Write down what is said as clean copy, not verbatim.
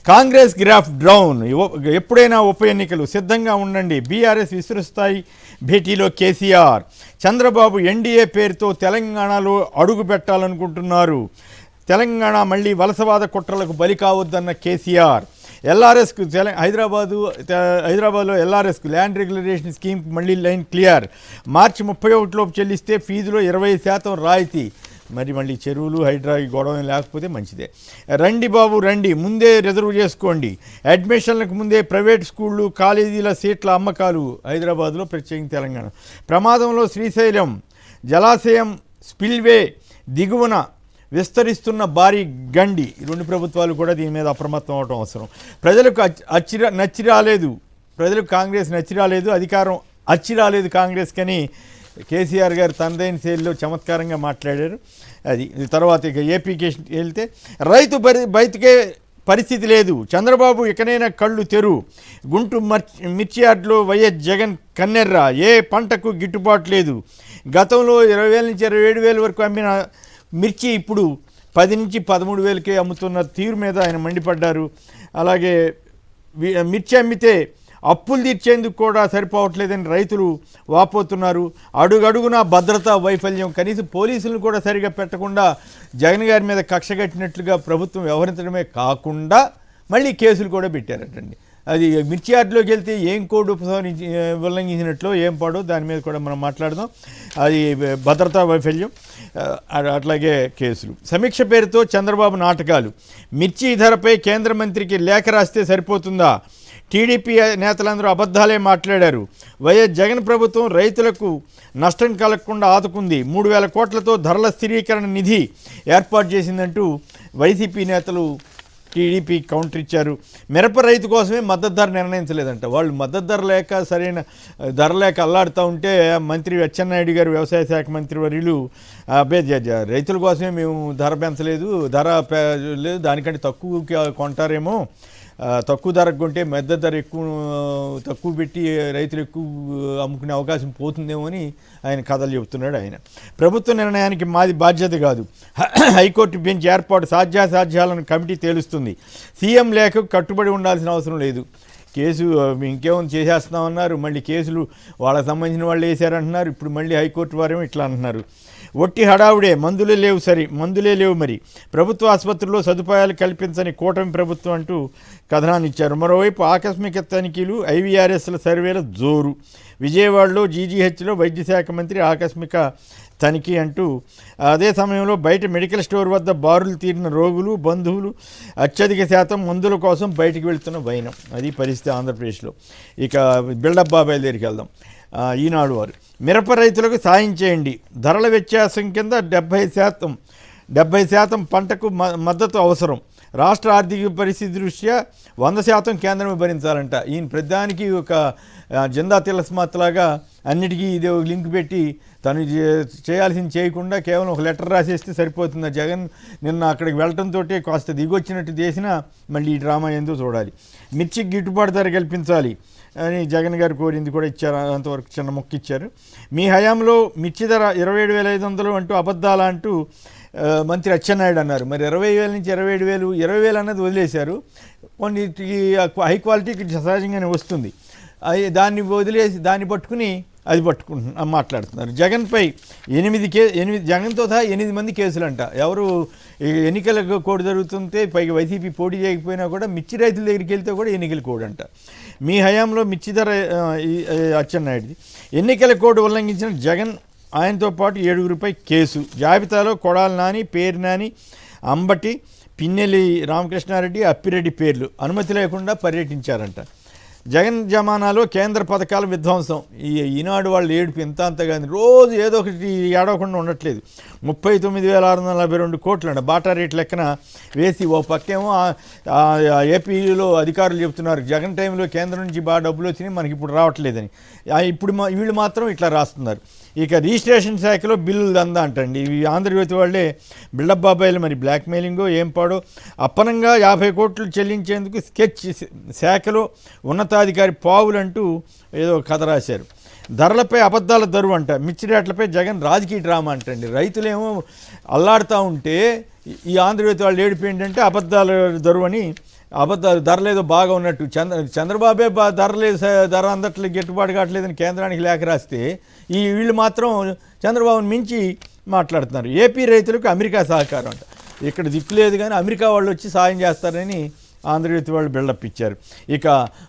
Congress graph down, ఎప్పుడైనా ఉప ఎన్నికలు సిద్ధంగా ఉండండి. బీఆర్ఎస్ విస్తృతస్థాయి భేటీలో కేసీఆర్. చంద్రబాబు ఎన్డీఏ పేరుతో తెలంగాణలో అడుగు పెట్టాలనుకుంటున్నారు. తెలంగాణ మళ్ళీ వలసవాద కుట్రలకు బలి కావద్దన్న కేసీఆర్. ఎల్ఆర్ఎస్కు హైదరాబాద్లో ఎల్ఆర్ఎస్కు ల్యాండ్ రెగ్యులరేషన్ స్కీమ్కి మళ్ళీ లైన్ క్లియర్. మార్చి 31లోపు చెల్లిస్తే ఫీజులో 20% రాయితీ. మళ్ళీ చెరువులు హైడ్రా గొడవ లేకపోతే మంచిదే. రండి బాబు రండి, ముందే రిజర్వ్ చేసుకోండి. అడ్మిషన్లకు ముందే ప్రైవేట్ స్కూళ్ళు కాలేజీల సీట్ల అమ్మకాలు. హైదరాబాద్లో ప్రత్యేకంగా తెలంగాణ. ప్రమాదంలో శ్రీశైలం జలాశయం స్పిల్వే దిగువన విస్తరిస్తున్న భారీ గండి. ఈ రెండు ప్రభుత్వాలు కూడా దీని మీద అప్రమత్తం అవడం అవసరం. ప్రజలకు ప్రజలకు కాంగ్రెస్ నచ్చి రాలేదు, అధికారం అచ్చి రాలేదు కాంగ్రెస్ కని కేసీఆర్ గారు తనదైన శైలిలో చమత్కారంగా మాట్లాడారు. అది తర్వాత ఇక ఏపీకి వెళ్తే రైతు బయటికే పరిస్థితి లేదు. చంద్రబాబు ఇకనైనా కళ్ళు తెరు. గుంటూరు మిర్చి యార్డులో వైఎస్ జగన్ కన్నెర్ర. ఏ పంటకు గిట్టుబాటు లేదు. గతంలో 20,000 నుంచి 27,000 వరకు అమ్మిన మిర్చి ఇప్పుడు 10 నుంచి 13,000కే అమ్ముతున్న తీరు మీద ఆయన మండిపడ్డారు. అలాగే మిర్చి అమ్మితే అప్పులు తీర్చేందుకు కూడా సరిపోవట్లేదని రైతులు వాపోతున్నారు. అడుగడుగునా భద్రతా వైఫల్యం. కనీసం పోలీసులను కూడా సరిగా పెట్టకుండా జగన్ గారి మీద కక్షగట్టినట్లుగా ప్రభుత్వం వ్యవహరించడమే కాకుండా మళ్ళీ కేసులు కూడా పెట్టారటండి. అది మిర్చి యార్డులోకి వెళ్తే ఏం కోడ్ ఉల్లంఘించినట్లు ఏం పాడో దాని మీద కూడా మనం మాట్లాడదాం. అది భద్రతా వైఫల్యం, అట్లాగే కేసులు. సమీక్ష పేరుతో చంద్రబాబు నాటకాలు. మిర్చి ధరపై కేంద్ర మంత్రికి లేఖ రాస్తే సరిపోతుందా? టీడీపీ నేతలందరూ అబద్ధాలే మాట్లాడారు. వైఎస్ జగన్ ప్రభుత్వం రైతులకు నష్టం కలగకుండా ఆదుకుంది. 3,000 కోట్లతో ధరల స్థిరీకరణ నిధి ఏర్పాటు చేసిందంటూ వైసీపీ నేతలు టీడీపీ కౌంటర్ ఇచ్చారు. మిరప రైతు కోసమే మద్దతు ధర నిర్ణయించలేదంట. వాళ్ళు మద్దతు ధర లేక సరైన ధర లేక అల్లాడుతూ ఉంటే మంత్రి అచ్చెన్నాయుడు గారు వ్యవసాయ శాఖ మంత్రి వర్యులు రైతుల కోసమే మేము ధర పెంచలేదు, ధర లేదు, దానికంటే తక్కువ కొంటారేమో, తక్కువ ధరకు కొంటే మద్దతు ధర తక్కువ పెట్టి రైతులు ఎక్కువ అమ్ముకునే అవకాశం పోతుందేమో అని ఆయన కథలు చెబుతున్నాడు. ఆయన ప్రభుత్వ నిర్ణయానికి మాది బాధ్యత కాదు. హైకోర్టు బెంచ్ ఏర్పాటు సాధ్యాసాధ్యాలను కమిటీ తేలుస్తుంది. సీఎం లేఖకు కట్టుబడి ఉండాల్సిన అవసరం లేదు. కేసు ఇంకేమైనా చేసేస్తున్నామన్నారు, మళ్ళీ కేసులు వాళ్ళకి సంబంధించిన వాళ్ళు వేసారంటున్నారు. ఇప్పుడు మళ్ళీ హైకోర్టు వారేమో ఇట్లా అంటున్నారు. ఒట్టి హడావుడే, మందులే లేవు మరి. ప్రభుత్వ ఆసుపత్రుల్లో సదుపాయాలు కల్పించని కూటమి ప్రభుత్వం అంటూ కథనాన్ని ఇచ్చారు. మరోవైపు ఆకస్మిక తనిఖీలు, ఐవీఆర్ఎస్ల సర్వేల జోరు. విజయవాడలో జీజీహెచ్లో వైద్యశాఖ మంత్రి ఆకస్మిక తనిఖీ అంటూ, అదే సమయంలో బయట మెడికల్ స్టోర్ వద్ద బారులు తీరిన రోగులు, బంధువులు, అత్యధిక శాతం మందుల కోసం బయటికి వెళ్తున్న వైనం. అది పరిస్థితి ఆంధ్రప్రదేశ్లో. ఇక బిల్డప్ బాబాయ్ దగ్గరికి వెళ్దాం. ఈనాడు వారు మిరప రైతులకు సాయం చేయండి. ధరల వ్యత్యాసం కింద 70% పంటకు మద్దతు అవసరం. రాష్ట్ర ఆర్థిక పరిస్థితి దృష్ట్యా 100% కేంద్రమే భరించాలంట. ఈయన ప్రధానికి ఒక జెండా తిలస్మాత్ లాగా అన్నిటికీ ఇది లింక్ పెట్టి తను చేయాల్సింది చేయకుండా కేవలం ఒక లెటర్ రాసేస్తే సరిపోతుంది. జగన్ నిన్న అక్కడికి వెళ్ళటంతో కాస్త దిగొచ్చినట్టు చేసినా మళ్ళీ ఈ డ్రామా ఏందో చూడాలి. మిర్చికి గిట్టుబాటు ధర కల్పించాలి అని జగన్ గారు కోరింది కూడా ఇచ్చారు. అంతవరకు చిన్న మొక్క ఇచ్చారు. మీ హయాంలో మిర్చి ధర 27,500 అంటూ అబద్ధాలు అంటూ మంత్రి అచ్చెన్నాయుడు అన్నారు. మరి 20,000 నుంచి 27,000, 20,000 అన్నది వదిలేశారు. కొన్నిటికి హై క్వాలిటీకి సహజంగానే వస్తుంది. దాన్ని వదిలేసి దాన్ని పట్టుకుని అది మాట్లాడుతున్నారు. జగన్పై 8 జగన్తో సహా 8 మంది కేసులు అంట. ఎవరు ఎన్నికల కోడ్ జరుగుతుంటే పైగా వైసీపీ పోటీ చేయకపోయినా కూడా మిర్చి రైతుల దగ్గరికి వెళ్తే కూడా ఎన్నికల కోడ్ అంట. మీ హయాంలో మిర్చి ధర అచ్చెన్నాయుడిది. ఎన్నికల కోడ్ ఉల్లంఘించిన జగన్, ఆయనతో పాటు 7గురిపై కేసు. జాబితాలో కొడాలి నాని, పేరు నాని, అంబటి, పిన్నెల్లి రామకృష్ణారెడ్డి, అప్పిరెడ్డి పేర్లు అనుమతి లేకుండా పర్యటించారంట. జగన్ జమానాలో కేంద్ర పథకాల విధ్వంసం. ఈనాడు వాళ్ళు ఏడుపు అంతగా రోజు ఏదో ఒకటి ఏడవకుండా ఉండట్లేదు. 39,642 కోట్లు అంట బాటా రేట్ లెక్కన వేసి ఓ పక్కేమో ఏపీలో అధికారులు చెప్తున్నారు జగన్ టైంలో కేంద్రం నుంచి బాగా డబ్బులు వచ్చినాయి, మనకి ఇప్పుడు రావట్లేదని. ఇప్పుడు వీళ్ళు మాత్రం ఇట్లా రాస్తున్నారు. ఇక రిజిస్ట్రేషన్ శాఖలో బిల్లులు దందా అంటండి. ఇవి ఆంధ్రజ్యోతి వాళ్ళే బిల్డప్ బాబాయిలు మరి బ్లాక్మెయిలింగో ఏం పాడో. అప్పనంగా 50 కోట్లు చెల్లించేందుకు స్కెచ్ శాఖలో ఉన్నతాధికారి పావులంటూ ఏదో కథ రాశారు. ధరలపై అబద్ధాల దరువు అంట. మిర్చి రేట్లపై జగన్ రాజకీయ డ్రామా అంటండి. రైతులేమో అల్లాడుతూ ఉంటే ఈ ఆంధ్రజ్యోతి వాళ్ళు ఏడిపి ఏంటంటే అబద్ధాల దరువు అని అబద్ధాలు, ధర లేదో బాగా ఉన్నట్టు చంద్రబాబే ధర అందట్లేదు, గిట్టుబాటు కావట్లేదని కేంద్రానికి లేఖ రాస్తే వీళ్ళు మాత్రం చంద్రబాబుని మించి మాట్లాడుతున్నారు. ఏపీ రైతులకు అమెరికా సహకారం అంట. ఇక్కడ దిక్కు లేదు కానీ అమెరికా వాళ్ళు వచ్చి సాయం చేస్తారని ఆంధ్రజ్యోతి వాళ్ళు బిల్డప్ ఇచ్చారు. ఇక